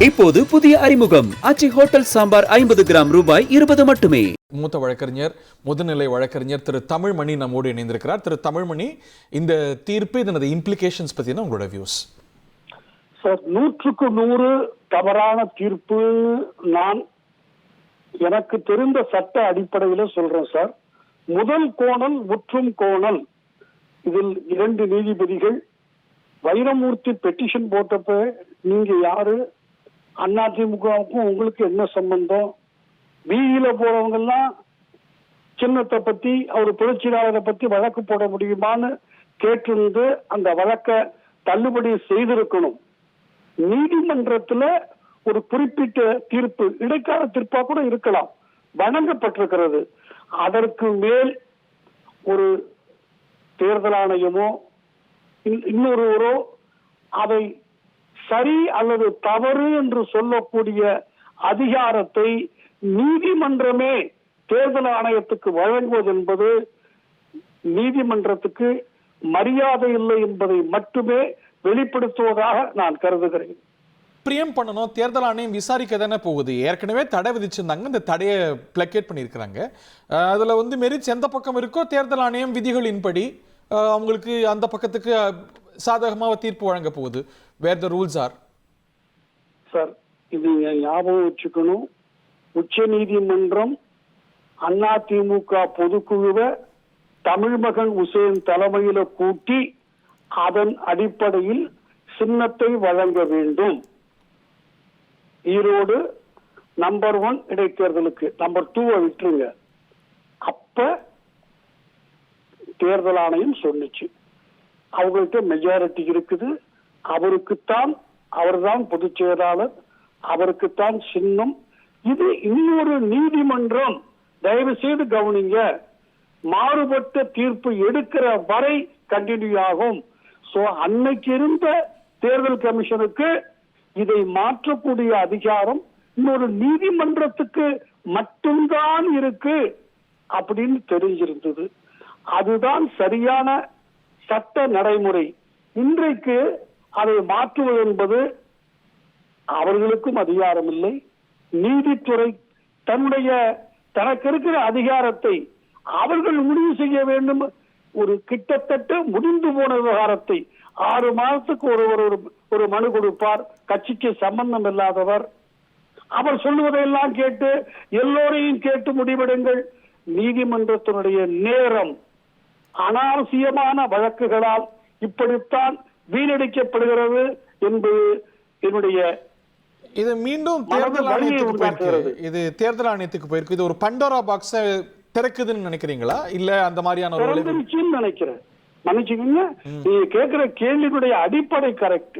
இப்போது புதிய அறிமுகம் ஆச்சி ஹோட்டல் சாம்பார் 50 கிராம் ரூபாய் 20 மட்டுமே. மூத்த வழக்கறிஞர் முதுநிலை வழக்கறிஞர் திரு தமிழ்மணி நம்மோடு இணைந்திருக்கிறார். திரு தமிழ்மணி, இந்த தீர்ப்பு இதனது இம்ப்ளிகேஷன்ஸ் பத்தின உங்களோட வியூஸ். சார், 100க்கு 100 தவறான தீர்ப்பு நான் எனக்கு தெரிந்த சட்ட அடிப்படையில் சொல்றேன் சார். முதல் கோணல் முற்றும் கோணல். இதில் 2 நீதிபதிகள் வைரமூர்த்தி பெட்டிஷன் போட்டப்ப நீங்க யாரு, அதிமுகவுக்கும் உங்களுக்கு என்ன சம்பந்தம், வீதியில போறவங்க எல்லாம் சின்னத்தை பத்தி அவர் புரட்சியாளரை பத்தி வழக்கு போட முடியுமான்னு கேட்டிருந்து அந்த வழக்கை தள்ளுபடி செய்திருக்கணும். நீதிமன்றத்துல ஒரு குறிப்பிட்ட தீர்ப்பு இடைக்கால தீர்ப்பா கூட இருக்கலாம், வழங்கப்பட்டிருக்கிறது. அதற்கு மேல் ஒரு தேர்தல் ஆணையமோ இன்னொருவரோ அதை சரி அல்லது தவறு என்று சொல்லக்கூடிய அதிகாரத்தை நீதிமன்றமே தேர்தல் ஆணையத்துக்கு வழங்குவது என்பது நீதிமன்றத்துக்கு மரியாதை இல்லை என்பதை மட்டுமே வெளிப்படுத்துவதாக நான் கருதுகிறேன். பிரியம் பண்ணணும், தேர்தல் ஆணையம் விசாரிக்க தானே போகுது. ஏற்கனவே தடை விதிச்சிருந்தாங்க, இந்த தடையை பிளக்கேட் பண்ணியிருக்கிறாங்க. அதுல மெரிட்ஸ் எந்த பக்கம் இருக்கோ தேர்தல் ஆணையம் விதிகளின்படி அவங்களுக்கு அந்த பக்கத்துக்கு சாதகமாக தீர்ப்பு வழங்க போகுது. வேர் த ரூல்ஸ் ஆர். சார், இது ஞாபகம் வச்சுக்கணும். உச்ச நீதிமன்றம் அதிமுக பொதுக்குழுவை தமிழ்மகன் உசேன் தலைமையில கூட்டி அதன் அடிப்படையில் சின்னத்தை வழங்க வேண்டும். ஈரோடு நம்பர் 1 இடைத்தேர்தலுக்கு நம்பர் 2 விட்டுருங்க. அப்ப தேர்தல் ஆணையம் சொன்னிச்சு அவங்கள்ட்ட மெஜாரிட்டி இருக்குது, அவருக்குத்தான், அவர்தான் பொதுச் செயலாளர், அவருக்குத்தான் சின்னம். இது இன்னொரு நீதிமன்றம் தயவு செய்து கவனிங்க, மாறுபட்ட தீர்ப்பு எடுக்கிற வரை கண்டினியூ ஆகும். சோ அன்னைக்கு இருந்த தேர்தல் கமிஷனுக்கு இதை மாற்றக்கூடிய அதிகாரம் இன்னொரு நீதிமன்றத்துக்கு மட்டும்தான் இருக்கு அப்படின்னு தெரிஞ்சிருந்தது. அதுதான் சரியான சட்ட நடைமுறை. இன்றைக்கு அதை மாற்றுவது என்பது அவர்களுக்கும் அதிகாரம் இல்லை. நீதித்துறை தனக்கு இருக்கிற அதிகாரத்தை அவர்கள் முடிவு செய்ய வேண்டும். ஒரு கிட்டத்தட்ட முடிந்து போன விவகாரத்தை 6 மாதத்துக்கு ஒரு மனு கொடுப்பார், கட்சிக்கு சம்பந்தம் இல்லாதவர். அவர் சொல்லுவதையெல்லாம் கேட்டு எல்லோரையும் கேட்டு முடிவெடுங்கள். நீதிமன்றத்தினுடைய நேரம் அனாவசியமான வழக்குகளால் இப்படித்தான் வீணடிக்கப்படுகிறது என்பது என்னுடைய. இது மீண்டும் தேர்தல் ஆணையத்துக்கு போயிருக்கு. இது தேர்தல் ஆணையத்துக்கு போயிருக்கு. இது ஒரு பண்டோரா பாக்ஸ் திறக்குதுன்னு நினைக்கிறீங்களா? இல்ல அந்த மாதிரியான நினைக்கிறேன். மன்னிச்சுக்கீங்க, நீங்க கேட்கிற கேள்வியுடைய அடிப்படை கரெக்ட்.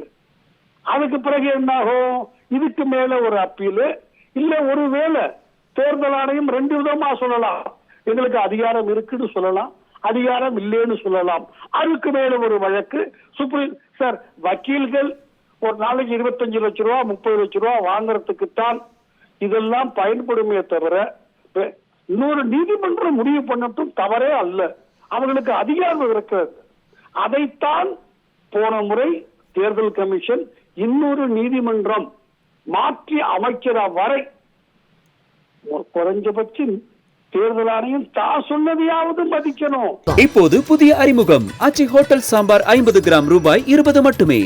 அதுக்கு பிறகு என்னாகும்? இதுக்கு மேல ஒரு அப்பீல் இல்ல, ஒருவேளை தேர்தல் ஆணையம் 2 விதமா சொல்லலாம். எங்களுக்கு அதிகாரம் இருக்குன்னு சொல்லலாம், அதிகாரம் இல்லைன்னு சொல்லலாம். அதுக்கு மேல ஒரு வழக்கு சுப்ரீம். சார், வக்கீல்கள் ஒரு நாளைக்கு 25 லட்சம் ரூபா 30 லட்சம் ரூபா வாங்கறதுக்குத்தான் இதெல்லாம் பயன்படுமே தவிர இன்னொரு நீதிமன்றம் முடிவு பண்ணட்டும் தவறே அல்ல. அவர்களுக்கு அதிகாரம் இருக்கிறது. அதைத்தான் போன முறை தேர்தல் கமிஷன் இன்னொரு நீதிமன்றம் மாற்றி அமைக்கிற வரை குறைஞ்சபட்சம் தேர்தல் ஆணையம் தான் சொன்னதையாவது மதிக்கணும். இப்போது புதிய அறிமுகம் ஆச்சி ஹோட்டல் சாம்பார் 50 கிராம் ரூபாய் 20 மட்டுமே.